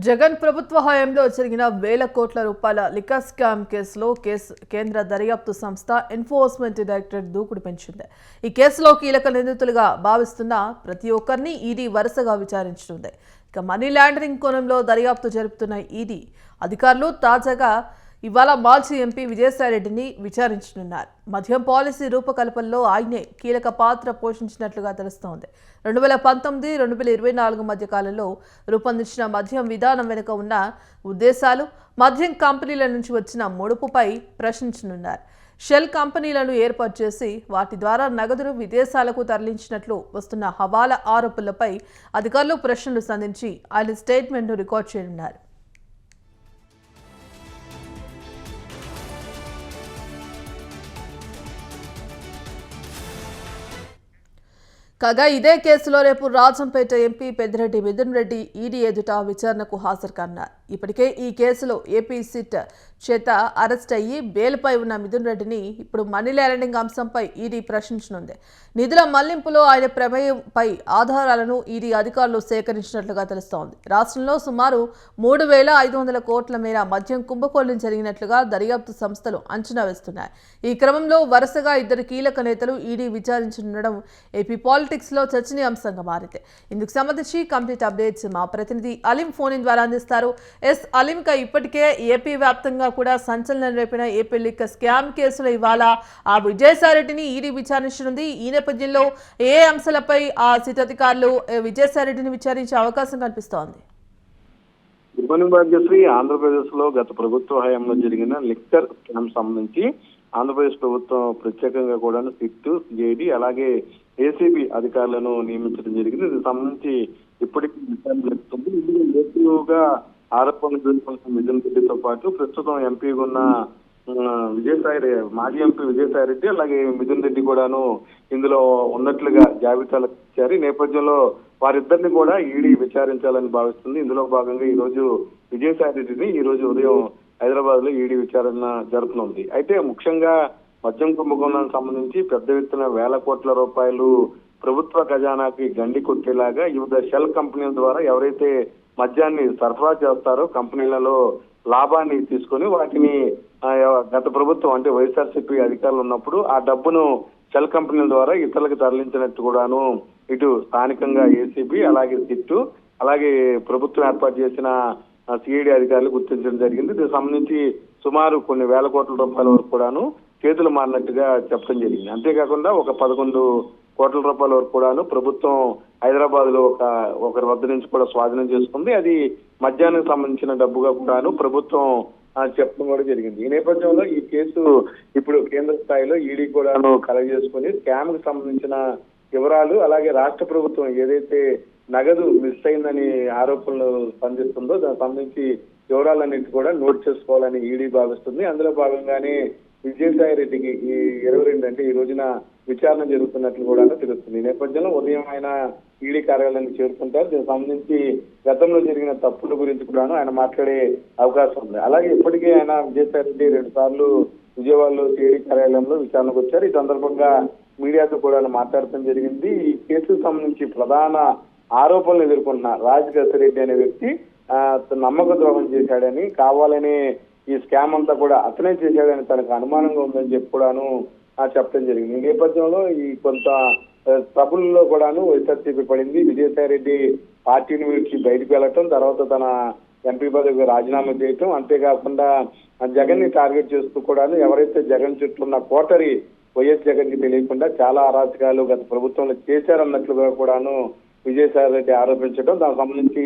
జగన్ ప్రభుత్వ హయాంలో జరిగిన వేల కోట్ల రూపాయల లిక్కర్ స్కామ్ కేసులో కేంద్ర దర్యాప్తు సంస్థ ఎన్ఫోర్స్మెంట్ డైరెక్టరేట్ దూకుడు పెంచింది. ఈ కేసులో కీలక నిందితులుగా భావిస్తున్న ప్రతి ఒక్కరిని ఈడీ వరుసగా విచారించనుంది. ఇక మనీ లాండరింగ్ కోణంలో దర్యాప్తు జరుపుతున్న ఈడీ అధికారులు తాజాగా ఇవాళ మాజీ ఎంపీ విజయసాయిరెడ్డిని విచారించనున్నారు. మద్యం పాలసీ రూపకల్పనలో ఆయనే కీలక పాత్ర పోషించినట్లుగా తెలుస్తోంది. 2019-2024 మధ్య కాలంలో రూపొందించిన మద్యం విధానం వెనుక ఉన్న ఉద్దేశాలు, మద్యం కంపెనీల నుంచి వచ్చిన ముడుపుపై ప్రశ్నించనున్నారు. షెల్ కంపెనీలను ఏర్పాటు చేసి వాటి ద్వారా నగదును విదేశాలకు తరలించినట్లు వస్తున్న హవాలా ఆరోపణలపై అధికారులు ప్రశ్నలు సంధించి ఆయన స్టేట్మెంట్ను రికార్డ్ చేయనున్నారు. కాగా ఇదే కేసులో రేపు రాజంపేట ఎంపీ పెద్దిరెడ్డి మిథున్ రెడ్డి ఈడీ ఎదుట విచారణకు హాజరు కానున్నారు. ఇప్పటికే ఈ కేసులో ఏపీ సిట్ చేత అరెస్ట్ అయ్యి బెయిల్పై ఉన్న మిథున్ రెడ్డిని ఇప్పుడు మనీ లాండరింగ్ అంశంపై ఈడీ ప్రశ్నించనుంది. నిధుల మళ్లింపులో ఆయన ప్రమేయంపై ఆధారాలను ఈడీ అధికారులు సేకరించినట్లుగా తెలుస్తోంది. రాష్ట్రంలో సుమారు 3,500 కోట్ల మేర మద్యం కుంభకోణం జరిగినట్లుగా దర్యాప్తు సంస్థలు అంచనా వేస్తున్నాయి. ఈ క్రమంలో వరుసగా ఇద్దరు కీలక నేతలు ఈడీ విచారించనుండడం ఏపీ పాలిటిక్స్ లో చర్చనీయాంశంగా మారింది. ఇందుకు సంబంధించి కంప్లీట్ అప్డేట్స్ మా ప్రతినిధి అలీం ఫోన్ ఇన్ ద్వారా అందిస్తారు. అలీం కా ఇప్పటికే ఏపీ వ్యాప్తంగా కూడా సంచలనం రేపిన ఏపీ లిక్కర్ స్కామ్ కేసులో ఇవాళ ఆ విజయసాయిరెడ్డిని ఈడీ విచారించనుంది. ఈ నేపథ్యంలో ఏ అంశాలపై ఆ సిట్ అధికారులు విజయసాయిరెడ్డిని విచారించే అవకాశం కనిపిస్తోంది? భాగ్యశ్రీ, ఆంధ్రప్రదేశ్ లో గత ప్రభుత్వ హయాంలో జరిగిన లిక్కర్ స్కామ్ సంబంధించి ఆంధ్రప్రదేశ్ ప్రభుత్వం ప్రత్యేకంగా కూడా సిట్, సిఐడి అలాగే ఏసీబీ అధికారులను నియమించడం జరిగింది. దీనికి సంబంధించి ఇప్పటికీ విచారణ జరుగుతుంది. ఇందులో ఎక్కువగా ఆరోపణలు ఎదుర్కొంటున్న మిథున్ రెడ్డితో పాటు ప్రస్తుతం ఎంపీగా ఉన్న మాజీ ఎంపీ విజయసాయిరెడ్డి అలాగే మిథున్ రెడ్డి కూడాను ఇందులో ఉన్నట్లుగా జాబితాలు ఇచ్చారు. ఈ నేపథ్యంలో వారిద్దరిని కూడా ఈడీ విచారించాలని భావిస్తుంది. ఇందులో భాగంగా ఈ రోజు విజయసాయిరెడ్డిని ఈ రోజు ఉదయం హైదరాబాద్ లో ఈడీ విచారణ జరపనుంది. అయితే ముఖ్యంగా మద్యం కుంభకోణానికి సంబంధించి పెద్ద ఎత్తున వేల కోట్ల రూపాయలు ప్రభుత్వ ఖజానాకి గండి కొట్టేలాగా వివిధ షెల్ కంపెనీల ద్వారా ఎవరైతే మద్యాన్ని సరఫరా చేస్తారో కంపెనీలలో లాభాన్ని తీసుకొని వాటిని గత ప్రభుత్వం అంటే వైఎస్ఆర్సీపీ అధికారులు ఉన్నప్పుడు ఆ డబ్బును షెల్ కంపెనీల ద్వారా ఇతరులకు తరలించినట్టు కూడాను ఇటు స్థానికంగా ఏసీబీ అలాగే సిట్ అలాగే ప్రభుత్వం ఏర్పాటు చేసిన సిఐడి అధికారులు గుర్తించడం జరిగింది. దీనికి సంబంధించి సుమారు కొన్ని వేల కోట్ల రూపాయల వరకు కూడాను చేతులు మారినట్టుగా చెప్పడం జరిగింది. అంతేకాకుండా ఒక 11 కోట్ల రూపాయల వరకు కూడాను ప్రభుత్వం హైదరాబాద్ లో ఒకరి వద్ద నుంచి కూడా స్వాధీనం చేసుకుంది. అది మద్యానికి సంబంధించిన డబ్బుగా కూడాను ప్రభుత్వం చెప్పడం కూడా జరిగింది. ఈ నేపథ్యంలో ఈ కేసు ఇప్పుడు కేంద్ర స్థాయిలో ఈడీ కూడాను కలెక్ట్ చేసుకుని స్కామ్ కు సంబంధించిన వివరాలు అలాగే రాష్ట్ర ప్రభుత్వం ఏదైతే నగదు మిస్ అయిందని ఆరోపణలు స్పందిస్తుందో దానికి సంబంధించి వివరాలన్నింటి కూడా నోట్ చేసుకోవాలని ఈడీ భావిస్తుంది. అందులో భాగంగానే విజయసాయిరెడ్డికి ఈ 22 అంటే ఈ రోజున విచారణ జరుగుతున్నట్లు కూడా తెలుస్తుంది. ఈ నేపథ్యంలో ఉదయం ఆయన ఈడీ కార్యాలయానికి చేరుకుంటారు. దీనికి సంబంధించి గతంలో జరిగిన తప్పుల గురించి కూడాను ఆయన మాట్లాడే అవకాశం ఉంది. అలాగే ఇప్పటికే ఆయన విజయసాయిరెడ్డి 2 సార్లు విజయవాడలో ఈడీ కార్యాలయంలో విచారణకు వచ్చారు. ఈ సందర్భంగా మీడియాతో కూడా మాట్లాడటం జరిగింది. ఈ కేసుకు సంబంధించి ప్రధాన ఆరోపణలు ఎదుర్కొంటున్న రాజశేఖర్ అనే వ్యక్తి నమ్మక ద్రోహం చేశాడని, కావాలని ఈ స్కామ్ అంతా కూడా అతనే చేశాడని తనకు అనుమానంగా ఉందని చెప్పి కూడాను చెప్పడం జరిగింది. ఈ నేపథ్యంలో ఈ కొంత ట్రబుల్లో కూడాను వైఎస్ఆర్సీపీ పడింది. విజయసాయిరెడ్డి పార్టీని విడిచి బయటకు వెళ్లటం, తర్వాత తన ఎంపీ పదవికి రాజీనామా చేయటం, అంతేకాకుండా జగన్ ని టార్గెట్ చేస్తూ కూడాను ఎవరైతే జగన్ చుట్టూ ఉన్న కోటరి వైఎస్ జగన్ కి తెలియకుండా చాలా అరాచకాలు గత ప్రభుత్వంలో చేశారన్నట్లుగా కూడాను విజయసాయిరెడ్డి ఆరోపించడం, దానికి సంబంధించి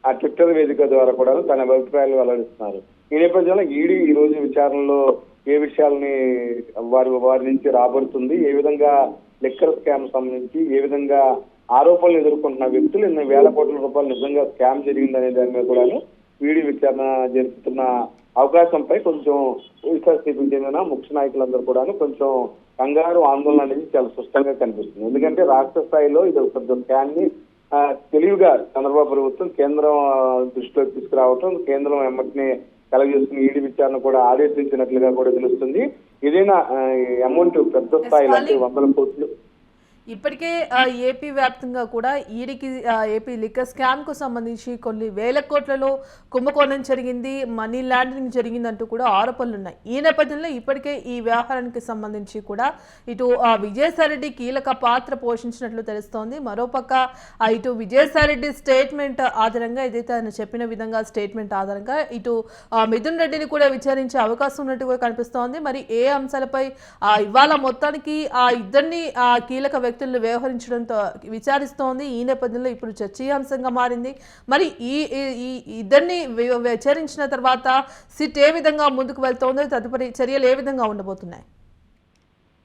ఆ ట్విట్టర్ వేదిక ద్వారా కూడా తన అభిప్రాయాలు వెల్లడిస్తున్నారు. ఈ నేపథ్యంలో ఈడీ ఈ రోజు విచారణలో ఏ విషయాలని వారి నుంచి రాబడుతుంది, ఏ విధంగా లిక్కర్ స్కామ్ సంబంధించి ఏ విధంగా ఆరోపణలు ఎదుర్కొంటున్న వ్యక్తులు ఎన్ని వేల కోట్ల రూపాయలు నిజంగా స్కామ్ జరిగిందనే దాని మీద కూడా ఈడీ విచారణ జరుపుతున్న అవకాశంపై కొంచెం వైఎస్ఆర్సీపీకి చెందిన ముఖ్య నాయకులందరూ కూడా కొంచెం కంగారు ఆందోళన అనేది చాలా స్పష్టంగా కనిపిస్తుంది. ఎందుకంటే రాష్ట్ర స్థాయిలో ఇది ఒక పెద్ద స్కామ్ ని తెలివిగా చంద్రబాబు ప్రభుత్వం కేంద్రం దృష్టిలోకి తీసుకురావటం, కేంద్రం ఎమ్మటిని కలెక్ట్ చేసుకుని ఈడీ విచారణ కూడా ఆదేశించినట్లుగా కూడా తెలుస్తుంది. ఏదైనా అమౌంట్ పెద్ద స్థాయిలో అంటే 100 కోట్లు ఇప్పటికే ఏపీ వ్యాప్తంగా కూడా ఈడీకి ఏపీ లిక్కర్ స్కామ్ కు సంబంధించి కొన్ని వేల కోట్లలో కుంభకోణం జరిగింది, మనీ లాండరింగ్ జరిగిందంటూ కూడా ఆరోపణలు ఉన్నాయి. ఈ నేపథ్యంలో ఇప్పటికే ఈ వ్యవహారానికి సంబంధించి కూడా ఇటు విజయసాయిరెడ్డి కీలక పాత్ర పోషించినట్లు తెలుస్తోంది. మరోపక్క ఇటు విజయసాయిరెడ్డి స్టేట్మెంట్ ఆధారంగా ఏదైతే ఆయన చెప్పిన విధంగా స్టేట్మెంట్ ఆధారంగా ఇటు మిథున్ రెడ్డిని కూడా విచారించే అవకాశం ఉన్నట్టు కూడా కనిపిస్తోంది. మరి ఏ అంశాలపై ఇవాళ మొత్తానికి ఇద్దరిని కీలక వ్యక్తులను వ్యవహరించడంతో విచారిస్తోంది. ఈ నేపథ్యంలో ఇప్పుడు చర్చీయాంశంగా మారింది. మరి ఈ ఇద్దరిని విచారించిన తర్వాత సిట్ ఏ విధంగా ముందుకు వెళ్తోందో, తదుపరి చర్యలు ఏ విధంగా ఉండబోతున్నాయి?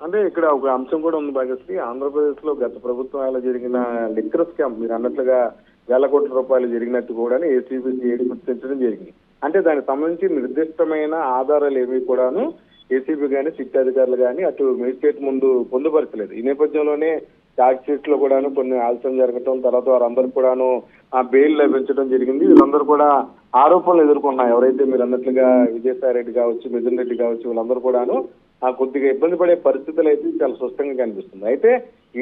అంటే ఇక్కడ ఒక అంశం కూడా ఉంది భాగ్యశ్రీ. ఆంధ్రప్రదేశ్ లో గత ప్రభుత్వాలు జరిగిన లిక్కర్ స్కామ్ మీరు అన్నట్లుగా వేల కోట్ల రూపాయలు జరిగినట్టు కూడా ఏసీబీ సిఐడి గుర్తించడం జరిగింది. అంటే దానికి సంబంధించి నిర్దిష్టమైన ఆధారాలు ఏవి కూడాను ఏసీబీ గానీ సిట్ అధికారులు కానీ అటు మేజిస్ట్రేట్ ముందు పొందుపరచలేదు. ఈ నేపథ్యంలోనే ఛార్జ్ షీట్ లో కూడాను కొన్ని ఆలస్యం జరగటం, తర్వాత వారందరూ కూడాను బెయిల్ లభించడం జరిగింది. వీళ్ళందరూ కూడా ఆరోపణలు ఎదుర్కొన్నారు. ఎవరైతే మీరు అన్నట్లుగా విజయసాయి రెడ్డి కావచ్చు, మిథున్ రెడ్డి కావచ్చు, వీళ్ళందరూ కూడాను కొద్దిగా ఇబ్బంది పడే పరిస్థితులు అయితే చాలా స్పష్టంగా కనిపిస్తుంది. అయితే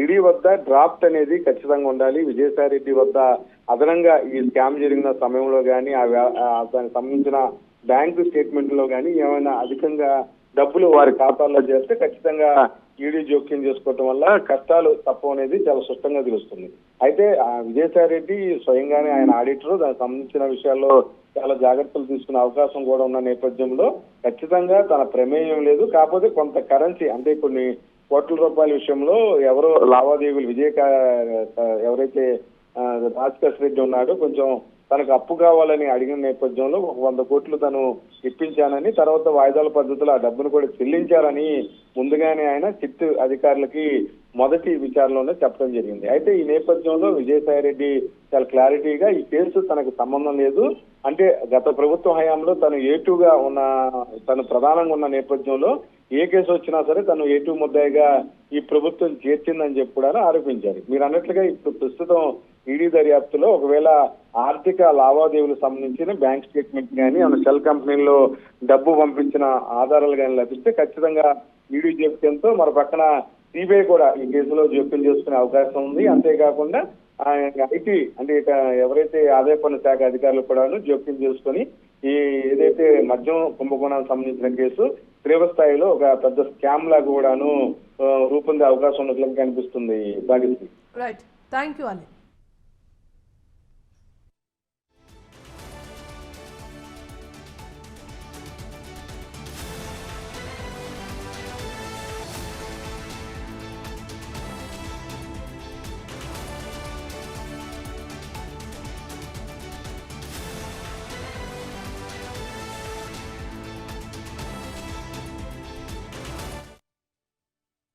ఈడీ వద్ద డ్రాఫ్ట్ అనేది ఖచ్చితంగా ఉండాలి. విజయసాయి రెడ్డి వద్ద అదనంగా ఈ స్కామ్ జరిగిన సమయంలో కానీ దానికి సంబంధించిన బ్యాంకు స్టేట్మెంట్ లో కానీ ఏమైనా అధికంగా డబ్బులు వారి ఖాతాల్లో చేస్తే ఖచ్చితంగా ఈడీ జోక్యం చేసుకోవటం వల్ల కష్టాలు తప్ప అనేది చాలా స్పష్టంగా తెలుస్తుంది. అయితే విజయసాయి రెడ్డి స్వయంగానే ఆయన ఆడిటర్, దానికి సంబంధించిన విషయాల్లో చాలా జాగ్రత్తలు తీసుకునే అవకాశం కూడా ఉన్న నేపథ్యంలో ఖచ్చితంగా తన ప్రమేయం లేదు. కాకపోతే కొంత కరెన్సీ అంటే కొన్ని కోట్ల రూపాయల విషయంలో ఎవరో లావాదేవీలు ఎవరైతే రాజకేశ్ రెడ్డి ఉన్నాడో కొంచెం తనకు అప్పు కావాలని అడిగిన నేపథ్యంలో 100 కోట్లు తను ఇప్పించానని, తర్వాత వాయిదాల పద్ధతిలో ఆ డబ్బును కూడా చెల్లించారని ముందుగానే ఆయన సిట్ అధికారులకి మొదటి విచారణలోనే చెప్పడం జరిగింది. అయితే ఈ నేపథ్యంలో విజయసాయి రెడ్డి చాలా క్లారిటీగా ఈ కేసు తనకు సంబంధం లేదు, అంటే గత ప్రభుత్వ హయాంలో తను ఏటుగా తను ప్రధానంగా ఉన్న నేపథ్యంలో ఏ కేసు వచ్చినా సరే తను ఏటు ముద్దాయిగా ఈ ప్రభుత్వం చేర్చిందని చెప్పి కూడా ఆరోపించారు. మీరు అన్నట్లుగా ఇప్పుడు ప్రస్తుతం ఈడీ దర్యాప్తులో ఒకవేళ ఆర్థిక లావాదేవీలకు సంబంధించిన బ్యాంక్ స్టేట్మెంట్ కానీ షెల్ కంపెనీల్లో డబ్బు పంపించిన ఆధారాలు కానీ లభిస్తే ఖచ్చితంగా ఈడీ జోక్యంతో మరో పక్కన సిబిఐ కూడా ఈ కేసులో జోక్యం చేసుకునే అవకాశం ఉంది. అంతేకాకుండా ఐటీ అంటే ఎవరైతే ఆదాయ పన్ను శాఖ అధికారులు కూడాను జోక్యం చేసుకుని ఈ ఏదైతే మద్యం కుంభకోణానికి సంబంధించిన కేసు తీవ్ర స్థాయిలో ఒక పెద్ద స్కామ్ లాగా కూడాను రూపొందే అవకాశం ఉన్నట్లు కనిపిస్తుంది. Right, thank you Anil.